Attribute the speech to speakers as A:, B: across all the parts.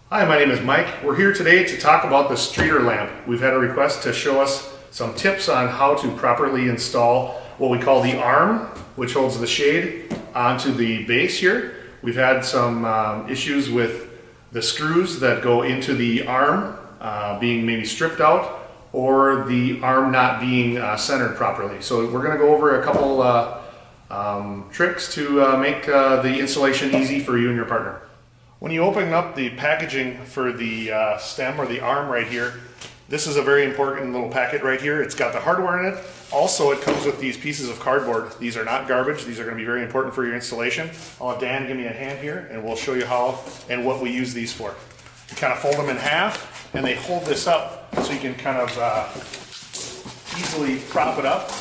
A: Hi, my name is Mike. We're here today to talk about the Streeter lamp. We've had a request to show us some tips on how to properly install what we call the arm, which holds the shade, onto the base here. We've had some issues with the screws that go into the arm being maybe stripped out, or the arm not being centered properly. So we're going to go over a couple tricks to make the installation easy for you and your partner. When you open up the packaging for the stem or the arm right here, this is a very important little packet right here. It's got the hardware in it. Also, it comes with these pieces of cardboard. These are not garbage. These are going to be very important for your installation. I'll have Dan give me a hand here and we'll show you how and what we use these for. You kind of fold them in half and they hold this up so you can kind of easily prop it up.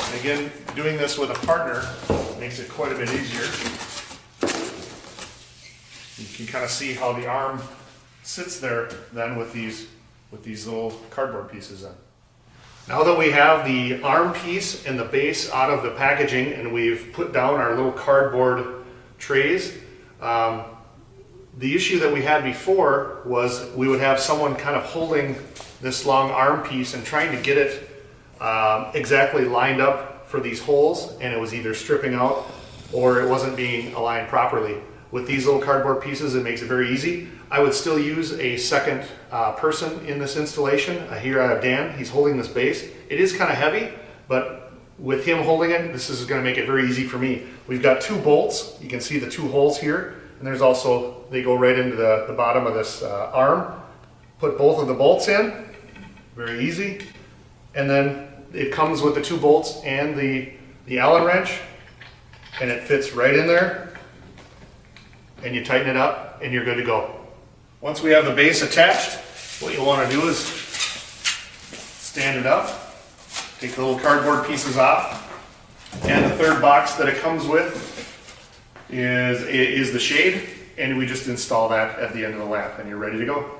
A: And again, doing this with a partner makes it quite a bit easier. You can kind of see how the arm sits there then with these little cardboard pieces in. Now that we have the arm piece and the base out of the packaging and we've put down our little cardboard trays, the issue that we had before was we would have someone kind of holding this long arm piece and trying to get it exactly lined up for these holes, and it was either stripping out or it wasn't being aligned properly. With these little cardboard pieces, it makes it very easy. I would still use a second person in this installation. Here I have Dan, he's holding this base. It is kind of heavy, but with him holding it, this is going to make it very easy for me. We've got two bolts. You can see the two holes here, and there's also, they go right into the bottom of this arm. Put both of the bolts in, very easy. And then it comes with the two bolts and the Allen wrench, and it fits right in there. And you tighten it up and you're good to go. Once we have the base attached, what you'll want to do is stand it up, take the little cardboard pieces off, and the third box that it comes with is the shade, and we just install that at the end of the lamp and you're ready to go.